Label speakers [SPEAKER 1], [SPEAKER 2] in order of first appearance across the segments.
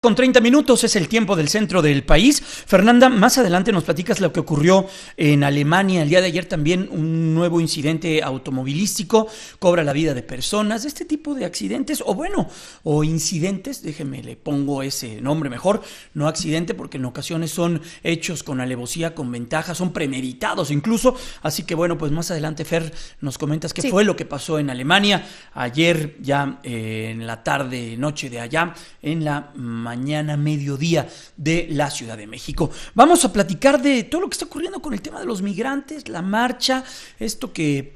[SPEAKER 1] Con 30 minutos es el tiempo del centro del país. Fernanda, más adelante nos platicas lo que ocurrió en Alemania. El día de ayer también un nuevo incidente automovilístico cobra la vida de personas. Este tipo de accidentes, o incidentes, déjeme le pongo ese nombre mejor, no accidente, porque en ocasiones son hechos con alevosía, con ventaja, son premeditados incluso. Así que pues más adelante, Fer, nos comentas qué fue lo que pasó en Alemania ayer, ya en la tarde, noche de allá, en la mañana, mediodía de la Ciudad de México. Vamos a platicar de todo lo que está ocurriendo con el tema de los migrantes, la marcha, esto que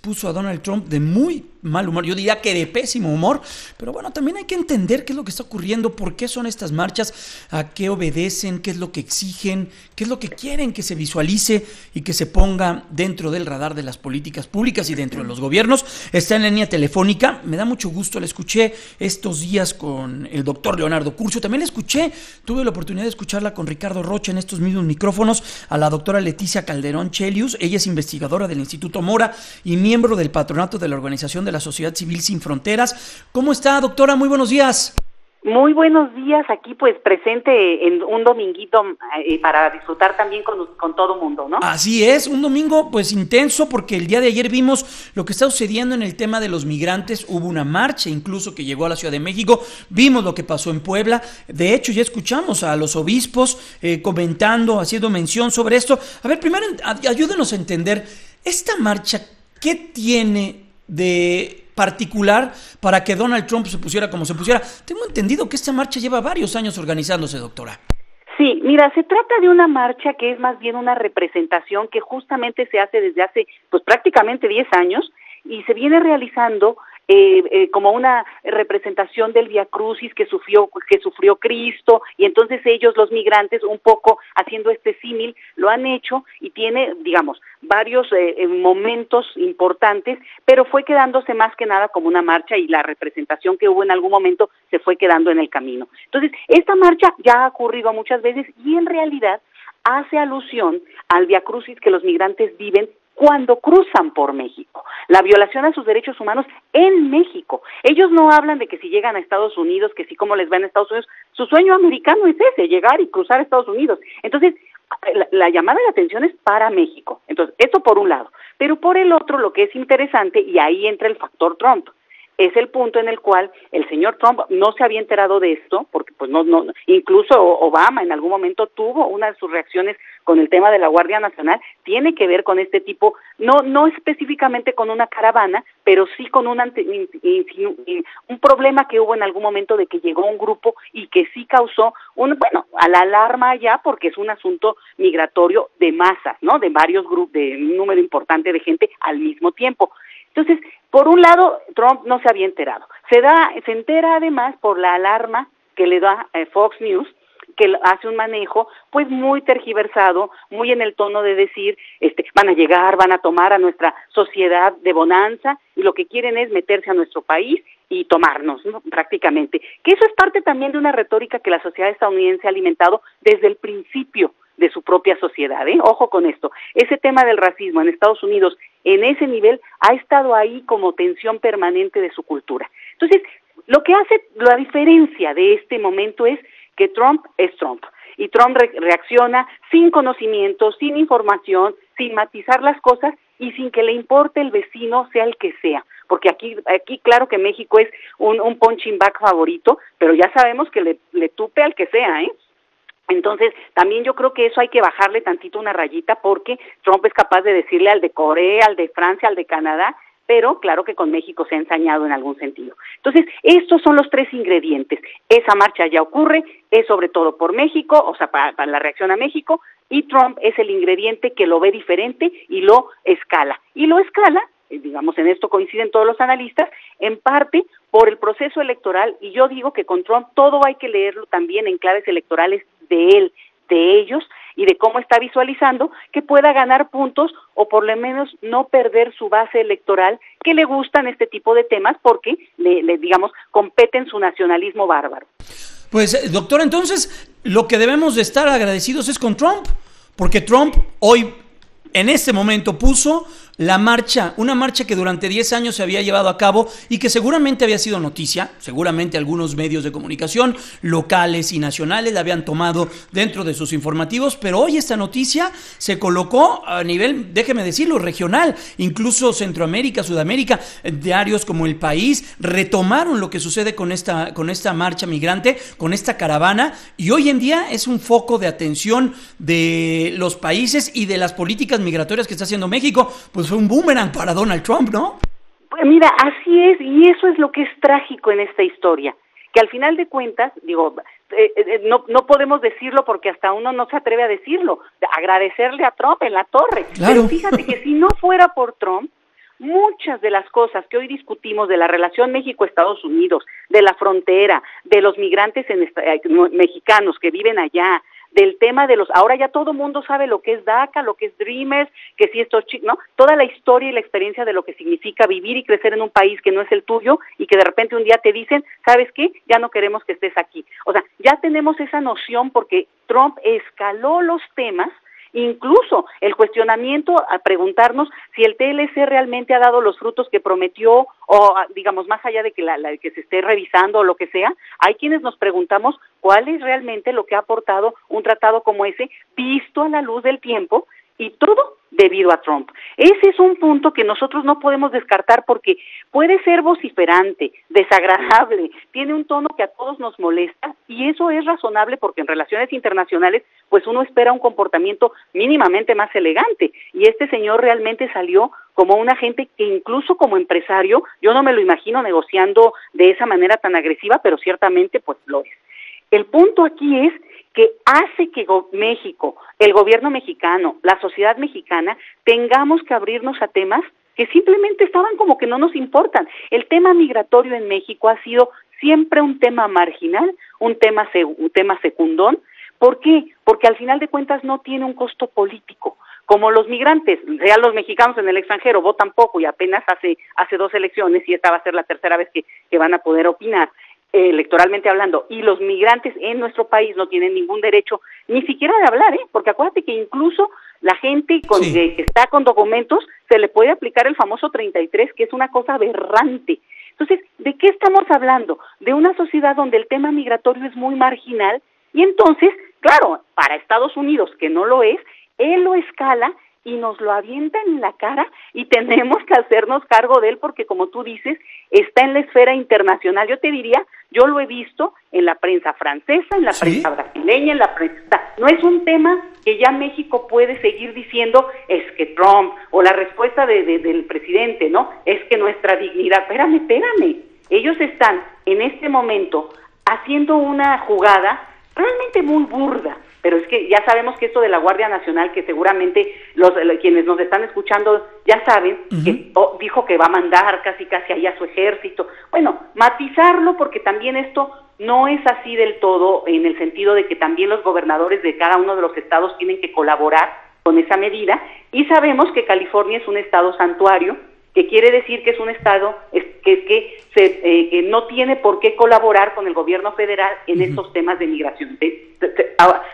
[SPEAKER 1] puso a Donald Trump de muy mal humor, yo diría que de pésimo humor, pero también hay que entender qué es lo que está ocurriendo, por qué son estas marchas, a qué obedecen, qué es lo que exigen, qué es lo que quieren que se visualice y que se ponga dentro del radar de las políticas públicas y dentro de los gobiernos. Está en la línea telefónica, me da mucho gusto, la escuché estos días con el doctor Leonardo Curcio, también la escuché, tuve la oportunidad de escucharla con Ricardo Rocha en estos mismos micrófonos, a la doctora Leticia Calderón Chelius. Ella es investigadora del Instituto Mora y miembro del patronato de la Organización de la Sociedad Civil Sin Fronteras. ¿Cómo está, doctora? Muy buenos días.
[SPEAKER 2] Muy buenos días, aquí presente en un dominguito para disfrutar también con todo mundo, ¿no?
[SPEAKER 1] Así es, un domingo intenso, porque el día de ayer vimos lo que está sucediendo en el tema de los migrantes. Hubo una marcha incluso que llegó a la Ciudad de México, vimos lo que pasó en Puebla, de hecho ya escuchamos a los obispos comentando, haciendo mención sobre esto. A ver, primero ayúdenos a entender, esta marcha, ¿qué tiene de particular para que Donald Trump se pusiera como se pusiera? Tengo entendido que esta marcha lleva varios años organizándose, doctora.
[SPEAKER 2] Sí, mira, se trata de una marcha que es más bien una representación que justamente se hace desde hace prácticamente 10 años y se viene realizando como una representación del Vía Crucis que sufrió Cristo, y entonces ellos, los migrantes, un poco haciendo este símil, lo han hecho y tiene, digamos, varios momentos importantes, pero fue quedándose más que nada como una marcha, y la representación que hubo en algún momento se fue quedando en el camino. Entonces, esta marcha ya ha ocurrido muchas veces y en realidad hace alusión al Vía Crucis que los migrantes viven cuando cruzan por México, la violación a sus derechos humanos en México. Ellos no hablan de que si llegan a Estados Unidos, que si cómo les va en Estados Unidos. Su sueño americano es ese, llegar y cruzar a Estados Unidos. Entonces, la llamada de atención es para México. Entonces, esto por un lado. Pero por el otro, lo que es interesante, y ahí entra el factor Trump, es el punto en el cual el señor Trump no se había enterado de esto, porque incluso Obama en algún momento tuvo una de sus reacciones con el tema de la Guardia Nacional, tiene que ver con este tipo, no específicamente con una caravana, pero sí con un problema que hubo en algún momento de que llegó un grupo y que sí causó a la alarma allá, porque es un asunto migratorio de masas, ¿no? De varios grupos, de un número importante de gente al mismo tiempo. Entonces, por un lado, Trump no se había enterado. Se entera además por la alarma que le da Fox News, que hace un manejo muy tergiversado, muy en el tono de decir, van a llegar, van a tomar a nuestra sociedad de bonanza y lo que quieren es meterse a nuestro país y tomarnos, ¿no? Prácticamente. Que eso es parte también de una retórica que la sociedad estadounidense ha alimentado desde el principio de su propia sociedad, ¿eh? Ojo con esto. Ese tema del racismo en Estados Unidos, en ese nivel, ha estado ahí como tensión permanente de su cultura. Entonces, lo que hace la diferencia de este momento es que Trump es Trump. Y Trump reacciona sin conocimiento, sin información, sin matizar las cosas y sin que le importe el vecino, sea el que sea. Porque aquí claro que México es un punching bag favorito, pero ya sabemos que le tupe al que sea, ¿eh? Entonces, también yo creo que eso hay que bajarle tantito una rayita, porque Trump es capaz de decirle al de Corea, al de Francia, al de Canadá, pero claro que con México se ha ensañado en algún sentido. Entonces, estos son los tres ingredientes. Esa marcha ya ocurre, es sobre todo por México, o sea, para la reacción a México, y Trump es el ingrediente que lo ve diferente y lo escala. Y lo escala, digamos, en esto coinciden todos los analistas, en parte por el proceso electoral, y yo digo que con Trump todo hay que leerlo también en claves electorales de él, de ellos, y de cómo está visualizando que pueda ganar puntos o por lo menos no perder su base electoral, que le gustan este tipo de temas porque digamos, competen su nacionalismo bárbaro.
[SPEAKER 1] Pues, doctora, entonces lo que debemos de estar agradecidos es con Trump, porque Trump hoy, en este momento, puso la marcha, una marcha que durante 10 años se había llevado a cabo y que seguramente había sido noticia, seguramente algunos medios de comunicación locales y nacionales la habían tomado dentro de sus informativos, pero hoy esta noticia se colocó a nivel, déjeme decirlo, regional, incluso Centroamérica, Sudamérica, diarios como El País retomaron lo que sucede con esta marcha migrante, con esta caravana, y hoy en día es un foco de atención de los países y de las políticas migratorias que está haciendo México. Pues fue un boomerang para Donald Trump, ¿no?
[SPEAKER 2] Pues mira, así es, y eso es lo que es trágico en esta historia, que al final de cuentas, digo, no podemos decirlo porque hasta uno no se atreve a decirlo, agradecerle a Trump en la torre,
[SPEAKER 1] claro.
[SPEAKER 2] Pero fíjate que si no fuera por Trump, muchas de las cosas que hoy discutimos de la relación México-Estados Unidos, de la frontera, de los migrantes mexicanos que viven allá, del tema de ahora ya todo mundo sabe lo que es DACA, lo que es Dreamers, que si estos chicos, ¿no? Toda la historia y la experiencia de lo que significa vivir y crecer en un país que no es el tuyo y que de repente un día te dicen, ¿sabes qué? Ya no queremos que estés aquí. O sea, ya tenemos esa noción porque Trump escaló los temas, incluso el cuestionamiento a preguntarnos si el TLC realmente ha dado los frutos que prometió o digamos más allá de que que se esté revisando o lo que sea, hay quienes nos preguntamos cuál es realmente lo que ha aportado un tratado como ese visto a la luz del tiempo y todo debido a Trump. Ese es un punto que nosotros no podemos descartar porque puede ser vociferante, desagradable, tiene un tono que a todos nos molesta y eso es razonable porque en relaciones internacionales pues uno espera un comportamiento mínimamente más elegante y este señor realmente salió como un agente que incluso como empresario yo no me lo imagino negociando de esa manera tan agresiva, pero ciertamente pues lo es. El punto aquí es que hace que México, el gobierno mexicano, la sociedad mexicana, tengamos que abrirnos a temas que simplemente estaban como que no nos importan. El tema migratorio en México ha sido siempre un tema marginal, un tema secundón. ¿Por qué? Porque al final de cuentas no tiene un costo político. Como los migrantes, ya los mexicanos en el extranjero votan poco y apenas hace 2 elecciones y esta va a ser la tercera vez que van a poder opinar, electoralmente hablando, y los migrantes en nuestro país no tienen ningún derecho ni siquiera de hablar, porque acuérdate que incluso la gente que está con documentos se le puede aplicar el famoso 33, que es una cosa aberrante. Entonces, ¿de qué estamos hablando? De una sociedad donde el tema migratorio es muy marginal y entonces, claro, para Estados Unidos, que no lo es, él lo escala y nos lo avienta en la cara y tenemos que hacernos cargo de él porque, como tú dices, está en la esfera internacional. Yo te diría, yo lo he visto en la prensa francesa, en la prensa brasileña, en la prensa... No es un tema que ya México puede seguir diciendo, es que Trump, o la respuesta del presidente, ¿no? Es que nuestra dignidad... Espérame. Ellos están en este momento haciendo una jugada realmente muy burda, pero es que ya sabemos que esto de la Guardia Nacional, que seguramente quienes nos están escuchando ya saben, que dijo que va a mandar casi ahí a su ejército. Bueno, matizarlo porque también esto no es así del todo, en el sentido de que también los gobernadores de cada uno de los estados tienen que colaborar con esa medida, y sabemos que California es un estado santuario, que quiere decir que es un estado que no tiene por qué colaborar con el gobierno federal en estos temas de migración.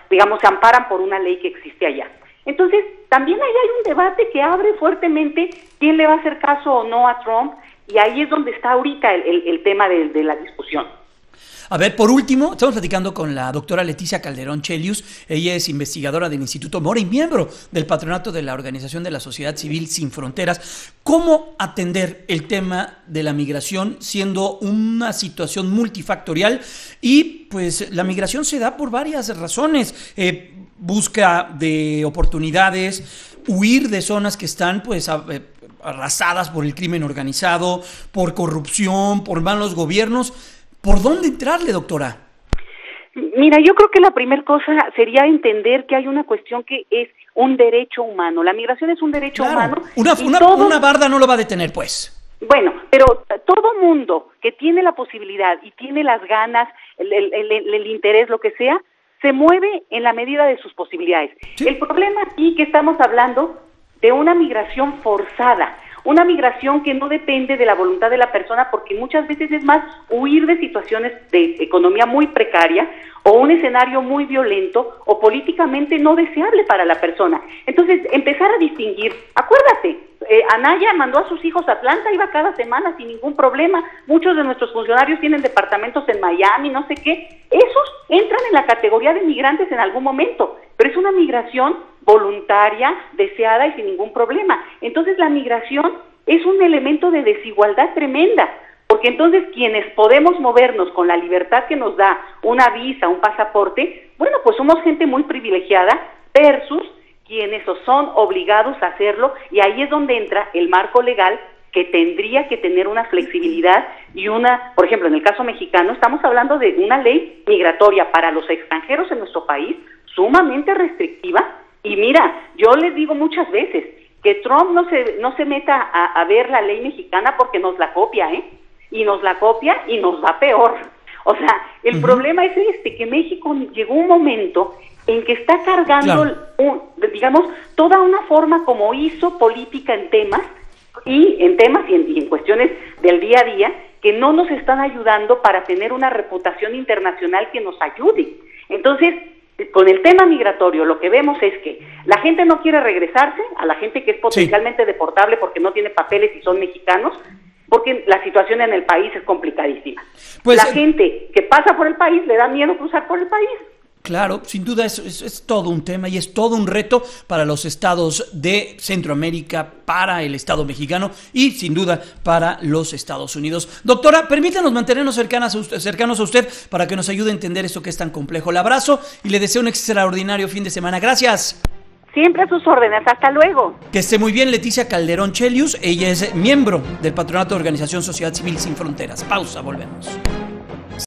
[SPEAKER 2] Digamos, se amparan por una ley que existe allá. Entonces, también ahí hay un debate que abre fuertemente quién le va a hacer caso o no a Trump, y ahí es donde está ahorita el tema de la discusión.
[SPEAKER 1] A ver, por último, estamos platicando con la doctora Leticia Calderón Chelius. Ella es investigadora del Instituto Mora y miembro del patronato de la Organización de la Sociedad Civil Sin Fronteras. ¿Cómo atender el tema de la migración siendo una situación multifactorial? Y pues la migración se da por varias razones. Busca de oportunidades, huir de zonas que están pues arrasadas por el crimen organizado, por corrupción, por malos gobiernos. ¿Por dónde entrarle, doctora?
[SPEAKER 2] Mira, yo creo que la primera cosa sería entender que hay una cuestión que es un derecho humano. La migración es un derecho humano.
[SPEAKER 1] Una barda no lo va a detener, pues.
[SPEAKER 2] Bueno, pero todo mundo que tiene la posibilidad y tiene las ganas, el interés, lo que sea, se mueve en la medida de sus posibilidades. ¿Sí? El problema aquí que estamos hablando de una migración forzada, una migración que no depende de la voluntad de la persona, porque muchas veces es más huir de situaciones de economía muy precaria o un escenario muy violento o políticamente no deseable para la persona. Entonces, empezar a distinguir, acuérdate, Anaya mandó a sus hijos a Atlanta, iba cada semana sin ningún problema, muchos de nuestros funcionarios tienen departamentos en Miami, no sé qué, esos entran en la categoría de migrantes en algún momento, pero es una migración voluntaria, deseada y sin ningún problema. Entonces la migración es un elemento de desigualdad tremenda, porque entonces quienes podemos movernos con la libertad que nos da una visa, un pasaporte, bueno, pues somos gente muy privilegiada versus quienes son obligados a hacerlo, y ahí es donde entra el marco legal que tendría que tener una flexibilidad y por ejemplo, en el caso mexicano, estamos hablando de una ley migratoria para los extranjeros en nuestro país sumamente restrictiva, y mira, yo les digo muchas veces que Trump no se meta a ver la ley mexicana porque nos la copia, y nos la copia y nos va peor. O sea, el problema es que México llegó un momento en que está cargando, digamos, toda una forma como hizo política en temas y en cuestiones del día a día que no nos están ayudando para tener una reputación internacional que nos ayude. Entonces, con el tema migratorio, lo que vemos es que la gente no quiere regresarse, a la gente que es potencialmente deportable porque no tiene papeles y son mexicanos, porque la situación en el país es complicadísima. Pues, la gente que pasa por el país le da miedo cruzar por el país.
[SPEAKER 1] Claro, sin duda es todo un tema y es todo un reto para los estados de Centroamérica, para el Estado mexicano y sin duda para los Estados Unidos. Doctora, permítanos mantenernos cercanos a usted para que nos ayude a entender esto que es tan complejo. Le abrazo y le deseo un extraordinario fin de semana. Gracias.
[SPEAKER 2] Siempre a sus órdenes. Hasta luego.
[SPEAKER 1] Que esté muy bien, Leticia Calderón Chelius. Ella es miembro del Patronato de Organización Sociedad Civil Sin Fronteras. Pausa, volvemos.